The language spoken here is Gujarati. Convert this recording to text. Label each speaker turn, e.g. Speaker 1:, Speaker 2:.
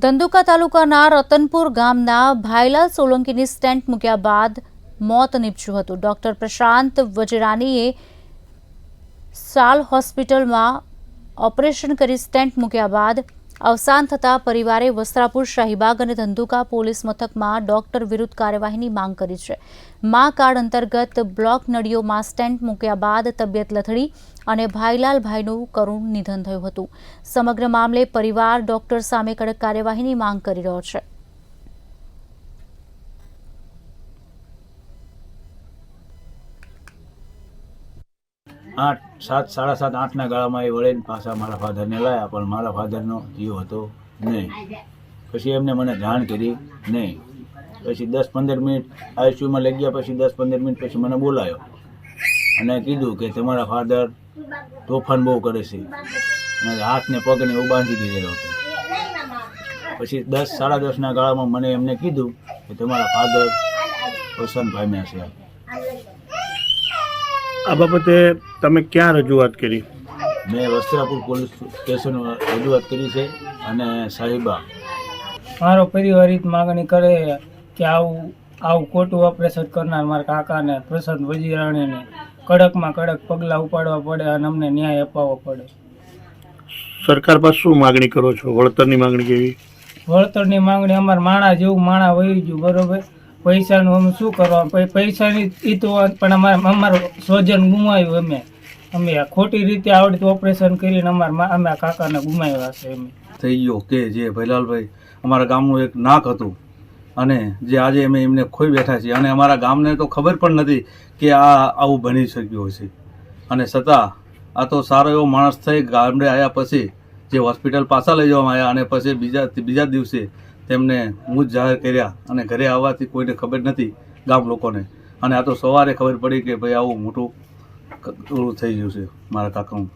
Speaker 1: ધંધુકા તાલુકાના રતનપુર ગામના ભાઈલાલ સોલંકીની સ્ટેન્ટ મૂક્યા બાદ મોત નીપજ્યું હતું। ડોક્ટર પ્રશાંત વજરાનીએ સાલ હોસ્પિટલમાં ઓપરેશન કરી સ્ટેન્ટ મૂક્યા બાદ અવસાન થતાં પરિવારે વસ્ત્રાપુર, શાહીબાગ અને ધંધુકા પોલીસ મથકમાં ડોક્ટર વિરુદ્ધ કાર્યવાહીની માંગ કરી છે। મા કાર્ડ અંતર્ગત બ્લોક નળીઓમાં સ્ટેન્ટ મૂક્યા બાદ તબિયત લથડી અને ભાઈલાલભાઈનું કરુણ નિધન થયું હતું। સમગ્ર મામલે પરિવાર ડોક્ટર સામે કડક કાર્યવાહીની માંગ કરી રહ્યો છે।
Speaker 2: સાડા સાત આઠના ગાળામાં એ વળીને પાછા મારા ફાધરને લાવ્યા, પણ મારા ફાધરનો જીવ હતો નહીં। પછી એમને મને જાણ કરી નહીં। પછી 10-15 મિનિટ આઈસીયુમાં લઈ ગયા। પછી 10-15 મિનિટ પછી મને બોલાયો અને કીધું કે તમારા ફાધર તોફાન બહુ કરે છે અને હાથને પગને એવું બાંધી દીધેલો હતો। પછી 10-10:30ના ગાળામાં મને એમને કીધું કે તમારા ફાધર અવસાન પામ્યા છે।
Speaker 3: આ બાબતે તમે ક્યાં રજૂઆત કરી?
Speaker 2: મેં વસ્ત્રાપુર પોલીસ સ્ટેશન રજૂઆત કરી છે અને શાહીબાગ।
Speaker 4: મારો પરિવાર જ માગણી કરે કે આવું ખોટું ઓપરેશન કરનાર મારા કાકાને પ્રશાંત વજીરાણીને કડકમાં કડક પગલાં ઉપાડવા પડે અને અમને ન્યાય અપાવવો પડે।
Speaker 3: સરકાર પાસે શું માગણી કરો છો? વળતરની માગણી કેવી?
Speaker 4: વળતરની માગણી અમારા માણા જેવું માણા વહી ગયું, બરોબર। પૈસાનું અમે શું કરવા? પૈસાની ઈ તો પણ અમારું સ્વજન ગુમાવ્યું। અમે ખોટી રીતે આવડતું ઓપરેશન કરીને અમે કાકાને ગુમાવ્યા છે। અમે
Speaker 2: થઈ ગયો કે જે ભૈલાલભાઈ અમારા ગામનું એક નાક હતું અને જે આજે અમે એમને ખોઈ બેઠા છીએ અને અમારા ગામને તો ખબર પણ નથી કે આ આવું બની શક્યું હશે। અને છતાં આ તો સારો એવો માણસ થઈ ગામડે આવ્યા પછી જે હોસ્પિટલ પાછા લઈ જવામાં આવ્યા અને પછી બીજા દિવસે તેમને મૂંઝ જાહેર કર્યા અને ઘરે આવવાથી કોઈને ખબર નથી ગામ લોકોને। અને આ તો સવારે ખબર પડી કે ભાઈ આવું મોટું થઈ ગયું છે મારા કાકાનું।